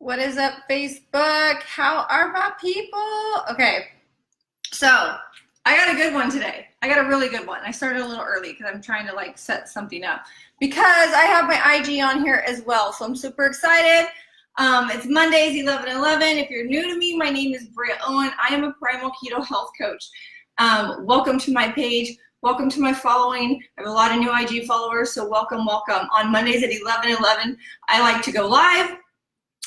What is up, Facebook? How are my people? Okay, so I got a good one today. I got a really good one. I started a little early because I'm trying to set something up because I have my IG on here as well. So I'm super excited. It's Mondays, 11/11. If you're new to me, my name is Brea Owen. I am a primal keto health coach. Welcome to my page. Welcome to my following. I have a lot of new IG followers, so welcome. On Mondays at 11/11, I like to go live.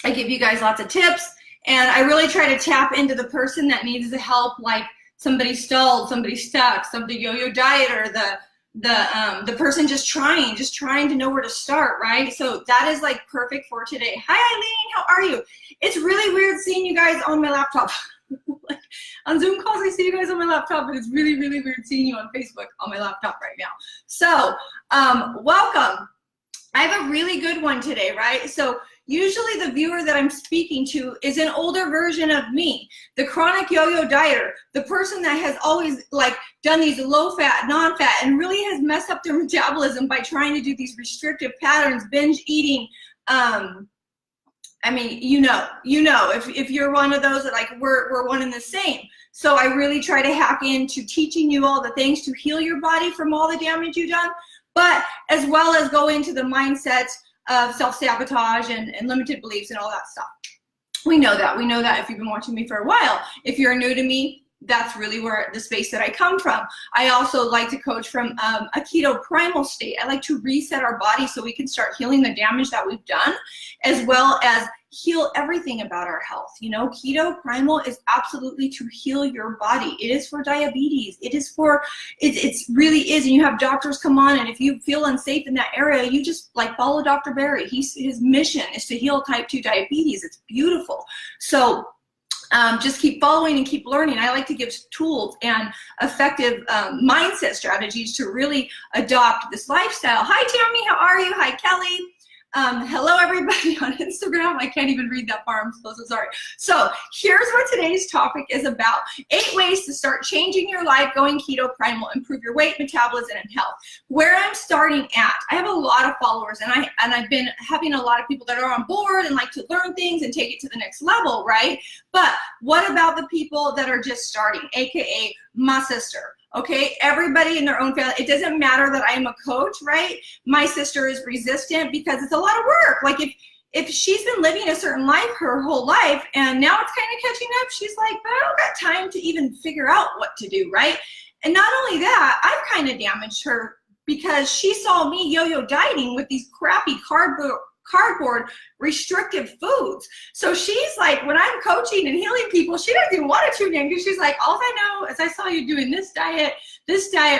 I give you guys lots of tips, and I really try to tap into the person that needs the help, like somebody stalled, somebody stuck, somebody yo-yo diet, or the person just trying to know where to start, right? So that is perfect for today. Hi Eileen, how are you? It's really weird seeing you guys on my laptop. On Zoom calls, I see you guys on my laptop, but it's really, really weird seeing you on Facebook on my laptop right now. So welcome. I have a really good one today, right? So usually the viewer that I'm speaking to is an older version of me, the chronic yo-yo dieter, the person that has always done these low-fat, non-fat, and really has messed up their metabolism by trying to do these restrictive patterns, binge eating. I mean, you know, if you're one of those that we're one and the same. So I really try to hack into teaching you all the things to heal your body from all the damage you've done, but as well as go into the mindsets of self-sabotage and limited beliefs and all that stuff. We know that if you've been watching me for a while. If you're new to me, that's really where the space that I come from. I also like to coach from a keto primal state. I like to reset our body so we can start healing the damage that we've done, as well as heal everything about our health. You know, keto primal is absolutely to heal your body. It is for diabetes. It is for, it really is. And you have doctors come on, and if you feel unsafe in that area, you just follow Dr. Barry. His mission is to heal type 2 diabetes. It's beautiful. So just keep following and keep learning. I like to give tools and effective mindset strategies to really adopt this lifestyle. Hi, Tammy, how are you? Hi, Kelly. Hello, everybody on Instagram. I can't even read that far. I'm so sorry. So here's what today's topic is about. 8 ways to start changing your life going keto primal, improve your weight, metabolism, and health. Where I'm starting at, I have a lot of followers, and I've been having a lot of people that are on board and like to learn things and take it to the next level, right? But what about the people that are just starting, AKA my sister? Okay, everybody in their own family. It doesn't matter that I am a coach, right? My sister is resistant because it's a lot of work. If she's been living a certain life her whole life and now it's kind of catching up, she's like, but I don't got time to even figure out what to do, right? And not only that, I've kind of damaged her because she saw me yo-yo dieting with these crappy cardboard restrictive foods. So she's like, when I'm coaching and healing people, she doesn't even want to tune in because she's like, all I know is I saw you doing this diet,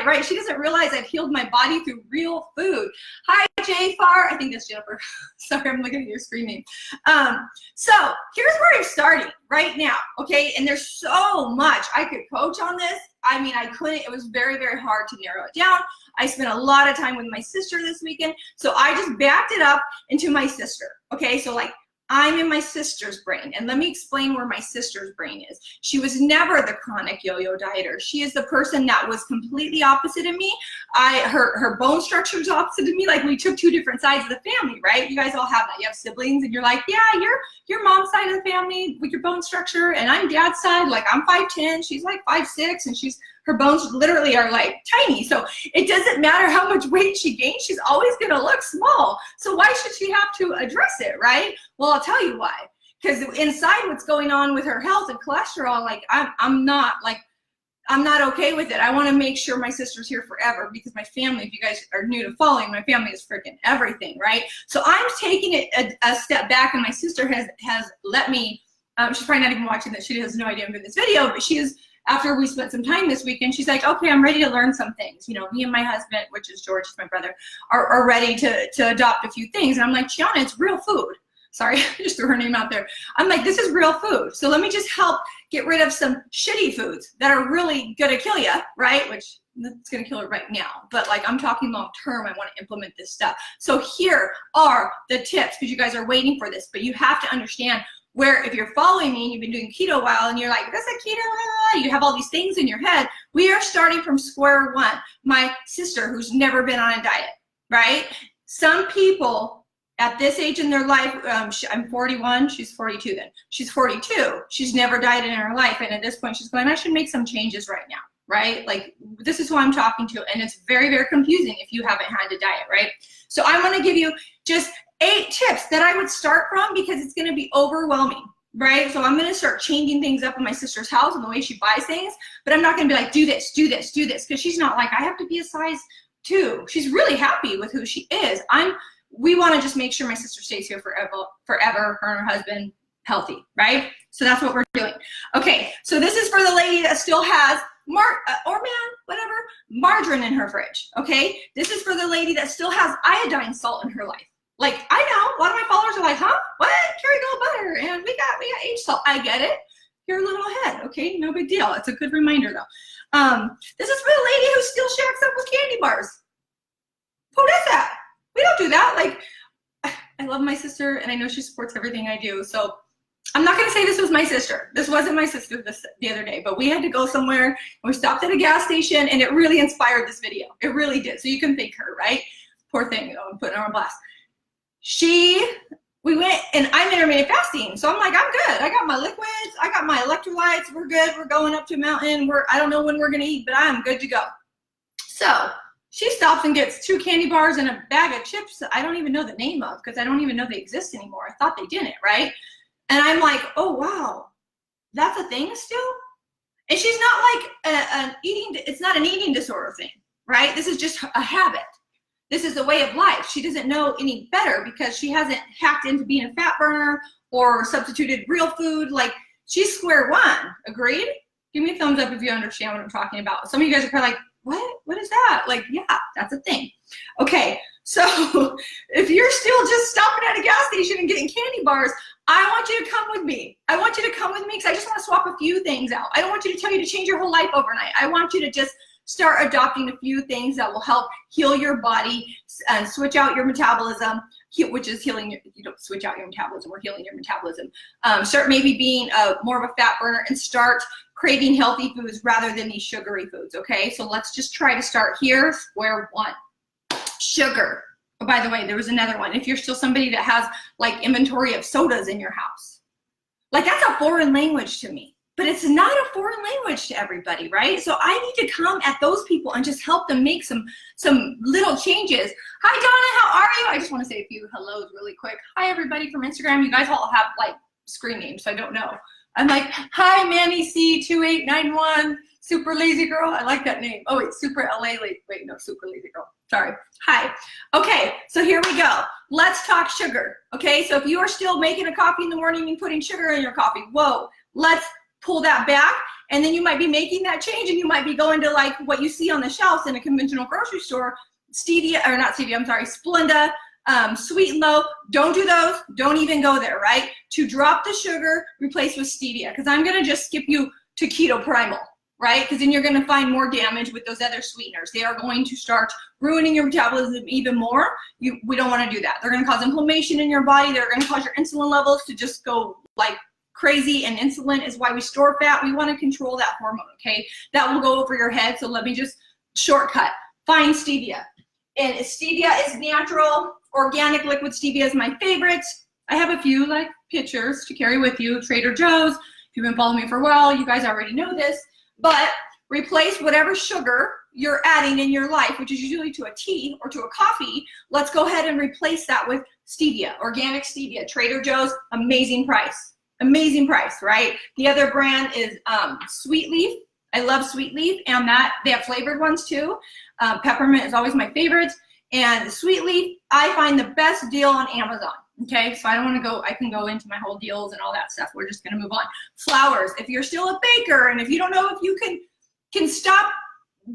right? She doesn't realize I've healed my body through real food. Hi, Jafar. I think that's Jennifer. Sorry, I'm looking at your screen name. So here's where I'm starting right now, okay? And there's so much I could coach on this. I mean, I couldn't. It was very, very hard to narrow it down. I spent a lot of time with my sister this weekend, so I just backed it up into my sister, okay? So I'm in my sister's brain, and let me explain where my sister's brain is. She was never the chronic yo-yo dieter. She is the person that was completely opposite of me. Her bone structure is opposite of me. We took 2 different sides of the family, right? You guys all have that. You have siblings, and you're like, yeah, your mom's side of the family with your bone structure, and I'm dad's side. I'm 5'10", she's 5'6", and her bones literally are tiny. So it doesn't matter how much weight she gains, she's always gonna look small. So why should she have to address it, right? Well, I'll tell you why. Because inside what's going on with her health and cholesterol, I'm not okay with it. I wanna make sure my sister's here forever because my family, if you guys are new to following, my family is freaking everything, right? So I'm taking it a step back, and my sister has let me, she's probably not even watching this, she has no idea I'm doing this video, but she is, after we spent some time this weekend, she's like, okay, I'm ready to learn some things. You know, me and my husband, which is George, my brother, are ready to adopt a few things. And I'm like, Gianna, it's real food. Sorry, I just threw her name out there. I'm like, this is real food. So let me just help get rid of some shitty foods that are really gonna kill you, right? Which it's gonna kill her right now. But I'm talking long term, I wanna implement this stuff. So here are the tips, because you guys are waiting for this, but you have to understand where, if you're following me and you've been doing keto a while and you're like, that's a keto, you have all these things in your head, we are starting from square one. My sister, who's never been on a diet, right? Some people at this age in their life, I'm 41, she's 42 then. She's 42, she's never dieted in her life. And at this point she's going, I should make some changes right now, right? Like, this is who I'm talking to. And it's very, very confusing if you haven't had a diet, right? So I'm gonna give you just 8 tips that I would start from, because it's gonna be overwhelming, right? So I'm gonna start changing things up in my sister's house and the way she buys things, but I'm not gonna be like, do this, do this, do this, because she's not like, I have to be a size 2. She's really happy with who she is. We want to just make sure my sister stays here forever, her and her husband healthy, right? So that's what we're doing. Okay, so this is for the lady that still has margarine in her fridge, okay? This is for the lady that still has iodine salt in her life. Like, I know, a lot of my followers are like, huh? What? Kerrygold butter, and we got H salt. I get it. You're a little ahead, okay? No big deal. It's a good reminder, though. This is for the lady who still shacks up with candy bars. Who does that? We don't do that. Like, I love my sister, and I know she supports everything I do. So I'm not going to say this was my sister. This wasn't my sister the other day, but we had to go somewhere, and we stopped at a gas station, and it really inspired this video. It really did. So you can thank her, right? Poor thing. I'm putting her on blast. We went, and I'm intermittent fasting. So I'm like, I'm good. I got my liquids. I got my electrolytes. We're good. We're going up to a mountain. I don't know when we're going to eat, but I'm good to go. So she stops and gets 2 candy bars and a bag of chips that I don't even know the name of, because I don't even know they exist anymore. I thought they didn't, right? And I'm like, oh, wow, that's a thing still? And she's not like it's not an eating disorder thing, right? This is just a habit. This is a way of life. She doesn't know any better because she hasn't hacked into being a fat burner or substituted real food. Like, she's square one. Agreed? Give me a thumbs up if you understand what I'm talking about. Some of you guys are probably like, what is that? Like, yeah, that's a thing. Okay, so if you're still just stopping at a gas station and getting candy bars, I want you to come with me. I want you to come with me because I just want to swap a few things out. I don't want you to tell you to change your whole life overnight. I want you to just start adopting a few things that will help heal your body and switch out your metabolism, which is healing. You don't switch out your metabolism, we're healing your metabolism. Start maybe being more of a fat burner and start craving healthy foods rather than these sugary foods, okay? So let's just try to start here, square one. Sugar. Oh, by the way, there was another one. If you're still somebody that has like inventory of sodas in your house, like, that's a foreign language to me. But it's not a foreign language to everybody, right? So I need to come at those people and just help them make some little changes. Hi, Donna, how are you? I just want to say a few hellos really quick. Hi, everybody from Instagram. You guys all have like screen names, so I don't know. I'm like, hi, Manny C2891, Super Lazy Girl. I like that name. Oh, wait, Super LA Lazy. Wait, no, Super Lazy Girl. Sorry. Hi. Okay, so here we go. Let's talk sugar. Okay, so if you are still making a coffee in the morning and putting sugar in your coffee, whoa, let's pull that back. And then you might be making that change, and you might be going to like what you see on the shelves in a conventional grocery store, stevia, or not stevia, I'm sorry, Splenda, Sweet and Low. Don't do those. Don't even go there, right? To drop the sugar, replace with stevia, because I'm going to just skip you to Keto Primal, right? Because then you're going to find more damage with those other sweeteners. They are going to start ruining your metabolism even more. We don't want to do that. They're going to cause inflammation in your body. They're going to cause your insulin levels to just go like crazy, and insulin is why we store fat. We want to control that hormone, okay? That will go over your head, so let me just shortcut. Find stevia. And stevia is natural. Organic liquid stevia is my favorite. I have a few like pictures to carry with you. Trader Joe's. If you've been following me for a while, you guys already know this. But replace whatever sugar you're adding in your life, which is usually to a tea or to a coffee. Let's go ahead and replace that with stevia, organic stevia. Trader Joe's, amazing price. Amazing price, right? The other brand is Sweet Leaf. I love Sweet Leaf, and they have flavored ones too. Peppermint is always my favorite. And Sweet Leaf, I find the best deal on Amazon. Okay, so I don't want to go, I can go into my whole deals and all that stuff. We're just going to move on. Flours, if you're still a baker and if you don't know if you can stop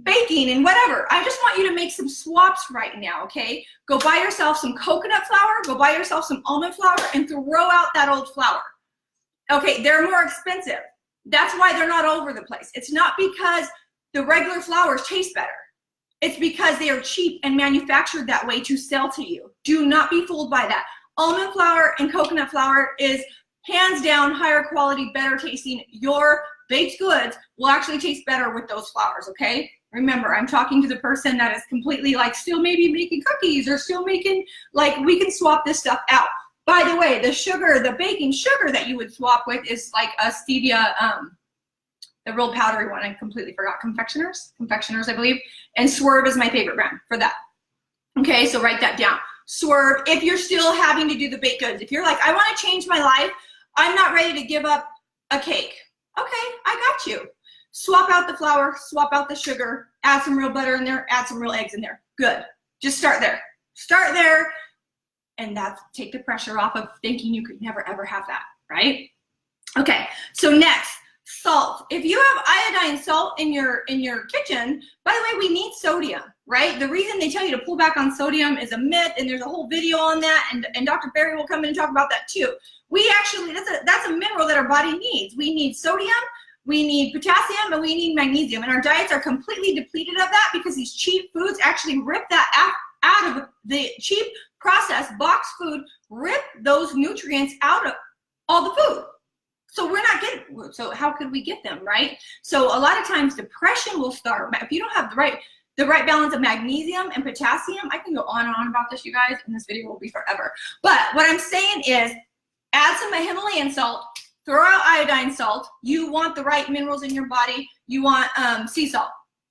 baking and whatever, I just want you to make some swaps right now, okay? Go buy yourself some coconut flour, go buy yourself some almond flour, and throw out that old flour. Okay, they're more expensive. That's why they're not all over the place. It's not because the regular flours taste better. It's because they are cheap and manufactured that way to sell to you. Do not be fooled by that. Almond flour and coconut flour is hands down higher quality, better tasting. Your baked goods will actually taste better with those flours, okay? Remember, I'm talking to the person that is completely like still maybe making cookies or still making, like, we can swap this stuff out. By the way, the sugar, the baking sugar that you would swap with is like a stevia, the real powdery one. I completely forgot. Confectioners, I believe. And Swerve is my favorite brand for that. Okay, so write that down. Swerve, if you're still having to do the baked goods, if you're like, I want to change my life, I'm not ready to give up a cake. Okay, I got you. Swap out the flour, swap out the sugar, add some real butter in there, add some real eggs in there. Good. Just start there. Start there, and that's take the pressure off of thinking you could never ever have that, right? Okay, so next, salt. If you have iodine salt in your kitchen, by the way, we need sodium, right? The reason they tell you to pull back on sodium is a myth, and there's a whole video on that, and Dr. Barry will come in and talk about that too. We actually, that's a mineral that our body needs. We need sodium, we need potassium, and we need magnesium, and our diets are completely depleted of that because these cheap foods actually rip that out of the cheap processed box food, rip those nutrients out of all the food. So we're not getting, so how could we get them, right? So a lot of times depression will start. If you don't have the right balance of magnesium and potassium, I can go on and on about this, you guys, and this video will be forever. But what I'm saying is add some Himalayan salt, throw out iodine salt. You want the right minerals in your body. You want sea salt.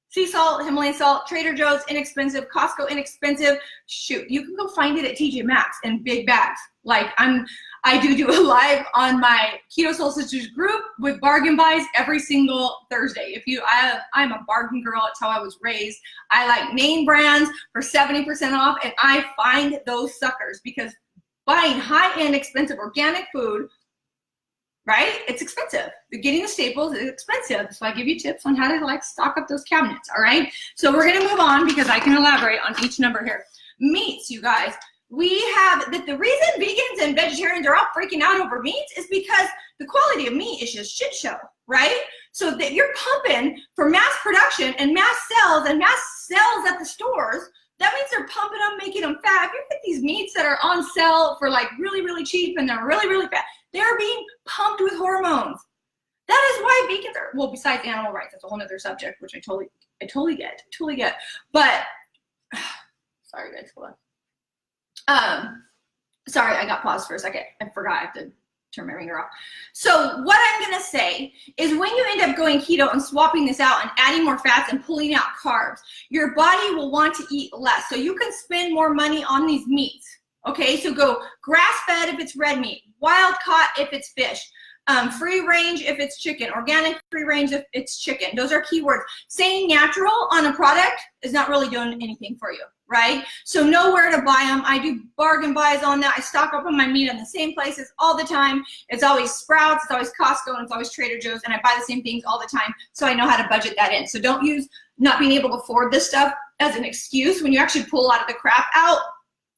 Sea salt, Himalayan salt, Trader Joe's inexpensive, Costco inexpensive. Shoot, you can go find it at TJ Maxx in big bags. Like I do a live on my Keto Soul Sisters group with bargain buys every single Thursday. I'm a bargain girl. It's how I was raised. I like name brands for 70% off, and I find those suckers because buying high-end, expensive organic food, right? It's expensive. Getting the staples is expensive. So I give you tips on how to like stock up those cabinets, all right? So we're gonna move on because I can elaborate on each number here. Meats, you guys. We have, the reason vegans and vegetarians are all freaking out over meats is because the quality of meat is just shit show, right? So that you're pumping for mass production and mass sales at the stores, that means they're pumping them, making them fat. If you get these meats that are on sale for like really, really cheap and they're really, really fat, they're being pumped with hormones. That is why vegans are, well, besides animal rights, that's a whole other subject, which I totally get. But, sorry guys, hold on. Sorry, I got paused for a second. I forgot, I have to turn my ringer off. So what I'm gonna say is when you end up going keto and swapping this out and adding more fats and pulling out carbs, your body will want to eat less. So you can spend more money on these meats. Okay, so go grass-fed if it's red meat, wild-caught if it's fish, free range if it's chicken, organic free range if it's chicken. Those are keywords. Saying natural on a product is not really doing anything for you, right? So know where to buy them. I do bargain buys on that. I stock up on my meat in the same places all the time. It's always Sprouts, it's always Costco, and it's always Trader Joe's, and I buy the same things all the time, so I know how to budget that in. So don't use not being able to afford this stuff as an excuse when you actually pull a lot of the crap out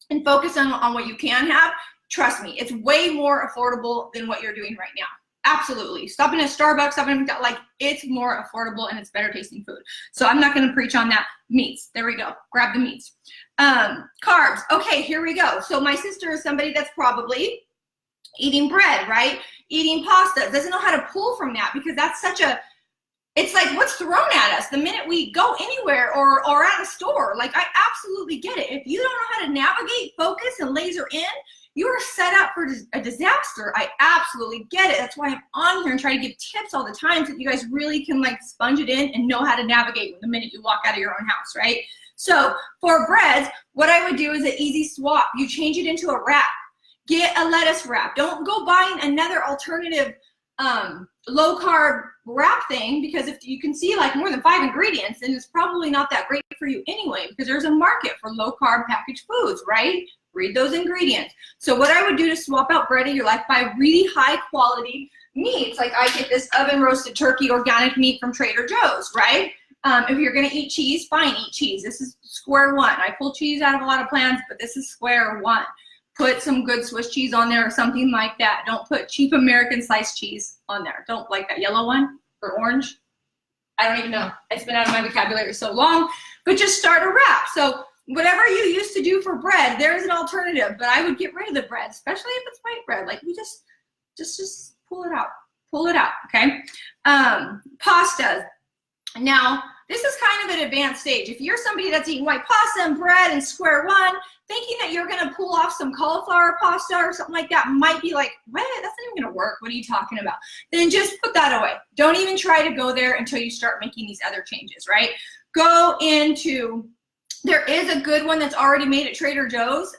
and focus on what you can have. Trust me, it's way more affordable than what you're doing right now. Absolutely. Stopping at Starbucks, like it's more affordable and it's better tasting food. So I'm not going to preach on that. Meats, there we go. Grab the meats. Carbs, okay, here we go. So my sister is somebody that's probably eating bread, right? Eating pasta, doesn't know how to pull from that because that's such a, it's like what's thrown at us the minute we go anywhere or at a store. Like I absolutely get it. If you don't know how to navigate, focus, and laser in, you are set up for a disaster. I absolutely get it. That's why I'm on here and try to give tips all the time so that you guys really can like sponge it in and know how to navigate the minute you walk out of your own house, right? So for breads, what I would do is an easy swap. You change it into a wrap. Get a lettuce wrap. Don't go buying another alternative low carb wrap thing because if you can see like more than 5 ingredients, then it's probably not that great for you anyway because there's a market for low carb packaged foods, right? Read those ingredients. So what I would do to swap out bread in your life, buy really high quality meats. Like I get this oven roasted turkey organic meat from Trader Joe's, right? If you're gonna eat cheese, fine, eat cheese. This is square one. I pull cheese out of a lot of plans, but this is square one. Put some good Swiss cheese on there or something like that. Don't put cheap American sliced cheese on there. Don't like that yellow one or orange. I don't even know. It's been out of my vocabulary so long, but just start a wrap. So whatever you used to do for bread, there's an alternative, but I would get rid of the bread, especially if it's white bread. Like you just pull it out, okay? Pastas. Now, this is kind of an advanced stage. If you're somebody that's eating white pasta and bread and square one, thinking that you're gonna pull off some cauliflower pasta or something like that might be like, what? That's not even gonna work. What are you talking about? Then just put that away. Don't even try to go there until you start making these other changes, right? Go into, there is a good one that's already made at Trader Joe's.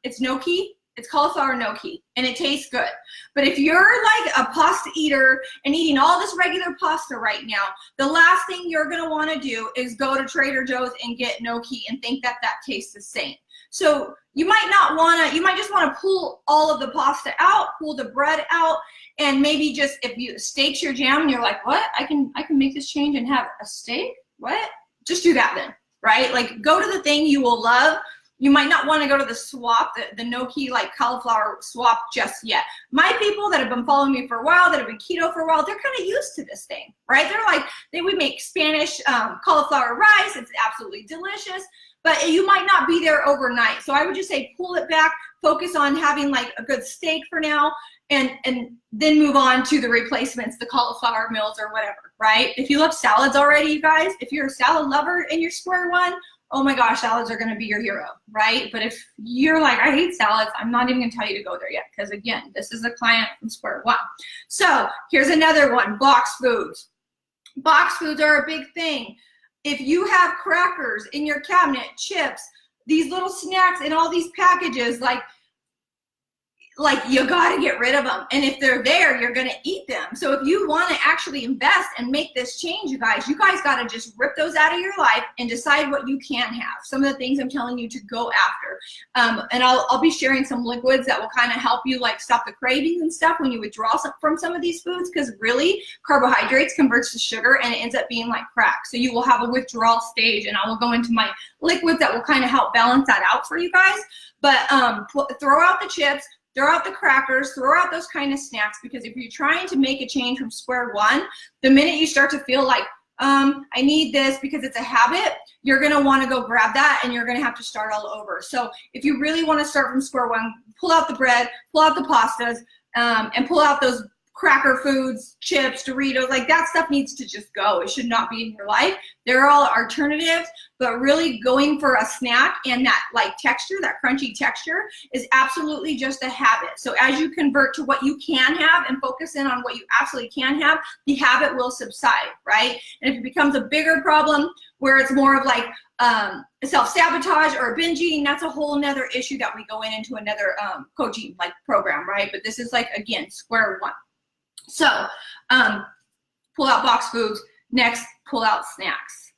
It's gnocchi. It's cauliflower gnocchi, and it tastes good. But if you're like a pasta eater and eating all this regular pasta right now, the last thing you're gonna wanna do is go to Trader Joe's and get gnocchi and think that that tastes the same. So you might not wanna, you might just wanna pull all of the pasta out, pull the bread out, and maybe just, if you steak's your jam and you're like, what? I can make this change and have a steak? What? Just do that then, right? Like, go to the thing you will love. You might not want to go to the swap, the gnocchi like cauliflower swap just yet. My people that have been following me for a while, that have been keto for a while, they're kind of used to this thing, right? They're like, we make Spanish cauliflower rice. It's absolutely delicious, but you might not be there overnight. So I would just say pull it back, focus on having like a good steak for now, and then move on to the replacements, the cauliflower meals or whatever, right? If you love salads already, you guys, if you're a salad lover and you're square one, oh my gosh, salads are gonna be your hero, right? But if you're like, I hate salads, I'm not even gonna tell you to go there yet, because again, this is a client from square one. So here's another one, box foods. Box foods are a big thing. If you have crackers in your cabinet, chips, these little snacks in all these packages, like you gotta get rid of them. And if they're there, you're gonna eat them. So if you wanna actually invest and make this change, you guys gotta just rip those out of your life and decide what you can have. Some of the things I'm telling you to go after. And I'll be sharing some liquids that will kind of help you like stop the cravings and stuff when you withdraw from some of these foods, because really carbohydrates converts to sugar and it ends up being like crack. So you will have a withdrawal stage, and I will go into my liquids that will kind of help balance that out for you guys. But throw out the chips, throw out the crackers, throw out those kind of snacks, because if you're trying to make a change from square one, the minute you start to feel like, I need this because it's a habit, you're gonna wanna go grab that and you're gonna have to start all over. So if you really wanna start from square one, pull out the bread, pull out the pastas, and pull out those cracker foods, chips, Doritos, like that stuff needs to just go. It should not be in your life. They're all alternatives, but really going for a snack and that like texture, that crunchy texture, is absolutely just a habit. So as you convert to what you can have and focus in on what you absolutely can have, the habit will subside, right? And if it becomes a bigger problem where it's more of like self-sabotage or binge eating, that's a whole nother issue that we go into another coaching like program, right? But this is like, again, square one. So pull out box foods. Next, pull out snacks.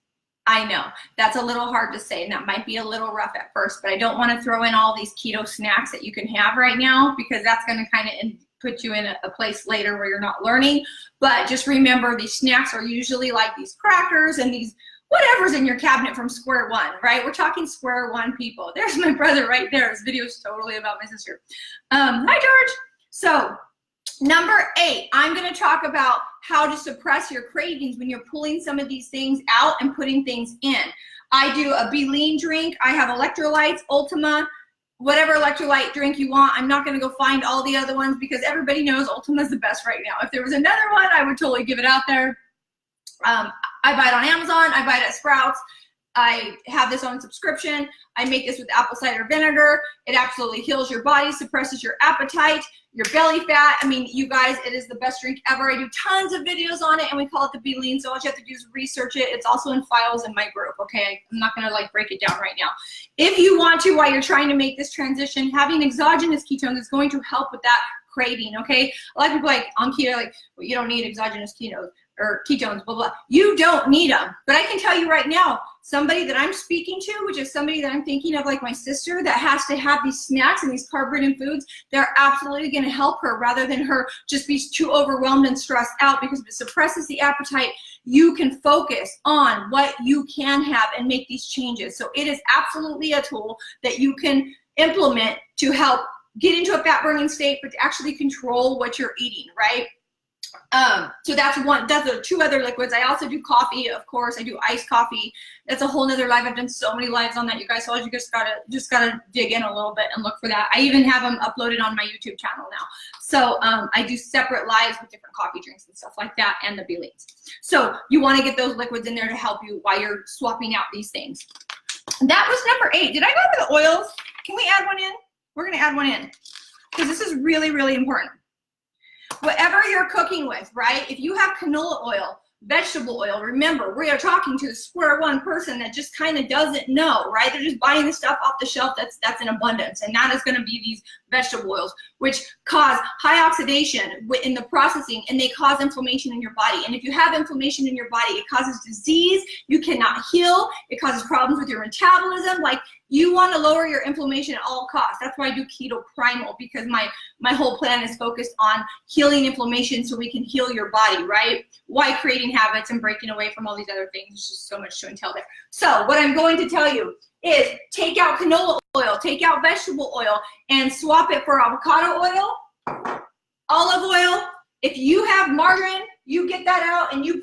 I know that's a little hard to say, and that might be a little rough at first, but I don't want to throw in all these keto snacks that you can have right now, because that's going to kind of put you in a place later where you're not learning. But just remember, these snacks are usually like these crackers and these whatever's in your cabinet from square one, right? We're talking square one, people. There's my brother right there. His video is totally about my sister. Hi, George. So number 8, I'm going to talk about how to suppress your cravings when you're pulling some of these things out and putting things in. I do a Be Lean drink. I have electrolytes, Ultima, whatever electrolyte drink you want. I'm not going to go find all the other ones because everybody knows Ultima is the best right now. If there was another one, I would totally give it out there. I buy it on Amazon. I buy it at Sprouts. I have this on subscription. I make this with apple cider vinegar. It absolutely heals your body, suppresses your appetite, your belly fat. I mean, you guys, it is the best drink ever. I do tons of videos on it, and we call it the Be Lean. So all you have to do is research it. It's also in files in my group, okay? I'm not gonna like break it down right now. If you want to, while you're trying to make this transition, having exogenous ketones is going to help with that craving, okay? A lot of people like on keto, like, well, you don't need exogenous ketones or ketones, blah, blah. You don't need them. But I can tell you right now, somebody that I'm speaking to, which is somebody that I'm thinking of like my sister that has to have these snacks and these carb-ridden foods, they're absolutely gonna help her rather than her just be too overwhelmed and stressed out, because if it suppresses the appetite, you can focus on what you can have and make these changes. So it is absolutely a tool that you can implement to help get into a fat-burning state, but to actually control what you're eating, right? So that's one. That's 2 other liquids. I also do coffee, of course. I do iced coffee. That's a whole nother live. I've done so many lives on that, you guys. So you just gotta dig in a little bit and look for that. I even have them uploaded on my YouTube channel now. So I do separate lives with different coffee drinks and stuff like that, and the B-leans. So you want to get those liquids in there to help you while you're swapping out these things. That was number 8. Did I go over the oils? Can we add one in? We're going to add one in because this is really, really important. Whatever you're cooking with, right? If you have canola oil, vegetable oil, remember, we are talking to the square one person that just kind of doesn't know, right? They're just buying the stuff off the shelf that's in abundance, and that is going to be these vegetable oils, which cause high oxidation in the processing, and they cause inflammation in your body. And if you have inflammation in your body, it causes disease. You cannot heal. It causes problems with your metabolism. Like, you want to lower your inflammation at all costs. That's why I do Keto Primal, because my whole plan is focused on healing inflammation so we can heal your body, right? Why creating habits and breaking away from all these other things. There's just so much to entail there. So what I'm going to tell you is take out canola oil, take out vegetable oil, and swap it for avocado oil, olive oil. If you have margarine, you get that out and you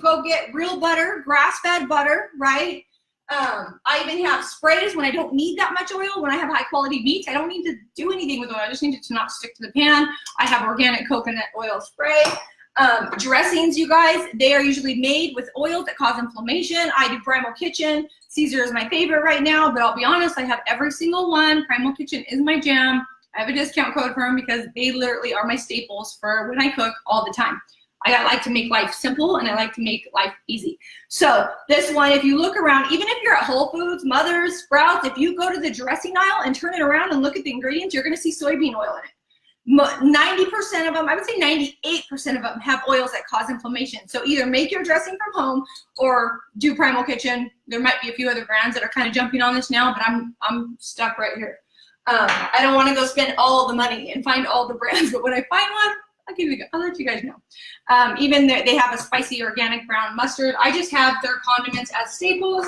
go get real butter, grass-fed butter, right? I even have sprays when I don't need that much oil. When I have high quality meats, I don't need to do anything with oil. I just need it to not stick to the pan. I have organic coconut oil spray. Dressings, you guys, they are usually made with oils that cause inflammation. I do Primal Kitchen. Caesar is my favorite right now, but I'll be honest, I have every single one. Primal Kitchen is my jam. I have a discount code for them because they literally are my staples for when I cook all the time. I like to make life simple, and I like to make life easy. So this one, if you look around, even if you're at Whole Foods, Mother's, Sprouts, if you go to the dressing aisle and turn it around and look at the ingredients, you're going to see soybean oil in it. 90% of them, I would say 98% of them have oils that cause inflammation. So either make your dressing from home or do Primal Kitchen. There might be a few other brands that are kind of jumping on this now, but I'm stuck right here. I don't want to go spend all the money and find all the brands, but when I find one, I'll let you guys know. Even they have a spicy organic brown mustard. I just have their condiments as staples.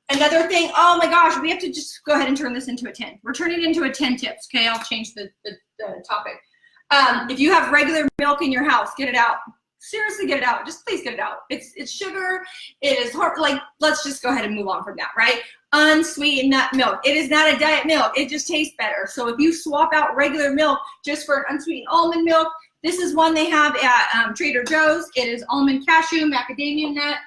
Another thing, oh my gosh, we have to just go ahead and turn this into a 10. We're turning it into a 10 tips, okay? I'll change the topic. If you have regular milk in your house, get it out. Seriously, get it out. Just please get it out. It's sugar. It is hard. Like, let's just go ahead and move on from that, right? Unsweetened nut milk. It is not a diet milk. It just tastes better. So if you swap out regular milk just for an unsweetened almond milk, this is one they have at Trader Joe's. It is almond cashew, macadamia nut,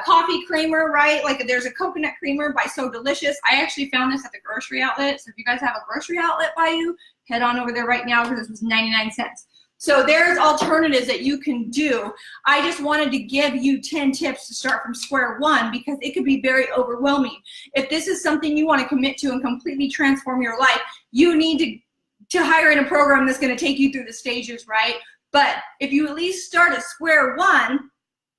coffee creamer, right? Like, there's a coconut creamer by So Delicious. I actually found this at the grocery outlet. So if you guys have a grocery outlet by you, head on over there right now because this was 99 cents. So there's alternatives that you can do. I just wanted to give you 10 tips to start from square one because it could be very overwhelming. If this is something you want to commit to and completely transform your life, you need to hire in a program that's going to take you through the stages, right? But if you at least start at square one,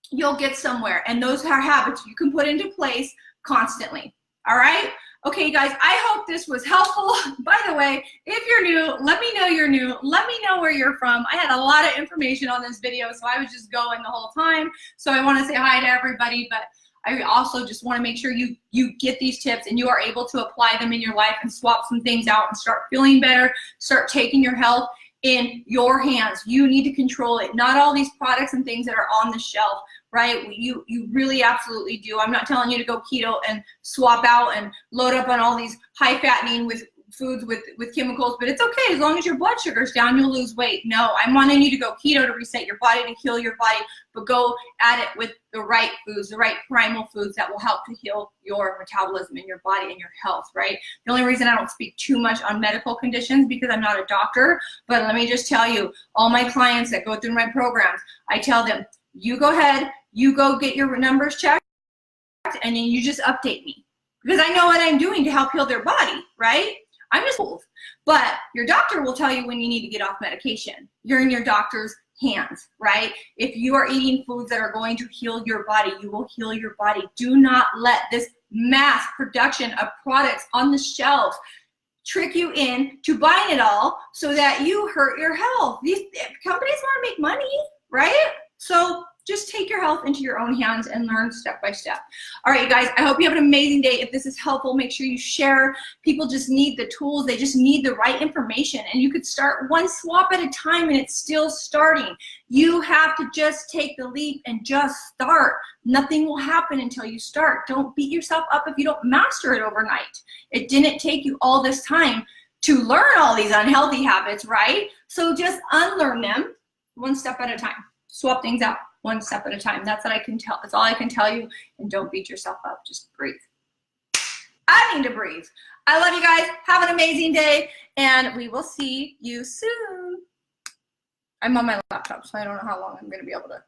you'll get somewhere. And those are habits you can put into place constantly. All right? Okay, guys, I hope this was helpful. By the way, if you're new, let me know you're new. Let me know where you're from. I had a lot of information on this video, so I was just going the whole time. So I want to say hi to everybody, but I also just want to make sure you get these tips and you are able to apply them in your life and swap some things out and start feeling better, start taking your health in your hands. You need to control it. Not all these products and things that are on the shelf, right? You really absolutely do. I'm not telling you to go keto and swap out and load up on all these high fattening with foods with chemicals, but it's okay. As long as your blood sugar's down, you'll lose weight. No, I'm wanting you to go keto to reset your body, to heal your body, but go at it with the right foods, the right primal foods that will help to heal your metabolism in your body and your health, right? The only reason I don't speak too much on medical conditions because I'm not a doctor, but let me just tell you, all my clients that go through my programs, I tell them, you go ahead, you go get your numbers checked, and then you just update me because I know what I'm doing to help heal their body, right? I'm just old, but your doctor will tell you when you need to get off medication. You're in your doctor's hands, right? If you are eating foods that are going to heal your body, you will heal your body. Do not let this mass production of products on the shelves trick you in to buying it all so that you hurt your health. These companies want to make money, right? So just take your health into your own hands and learn step by step. All right, you guys, I hope you have an amazing day. If this is helpful, make sure you share. People just need the tools. They just need the right information. And you could start one swap at a time and it's still starting. You have to just take the leap and just start. Nothing will happen until you start. Don't beat yourself up if you don't master it overnight. It didn't take you all this time to learn all these unhealthy habits, right? So just unlearn them one step at a time. Swap things out one step at a time. That's what I can tell. That's all I can tell you. And don't beat yourself up. Just breathe. I need to breathe. I love you guys. Have an amazing day. And we will see you soon. I'm on my laptop, so I don't know how long I'm going to be able to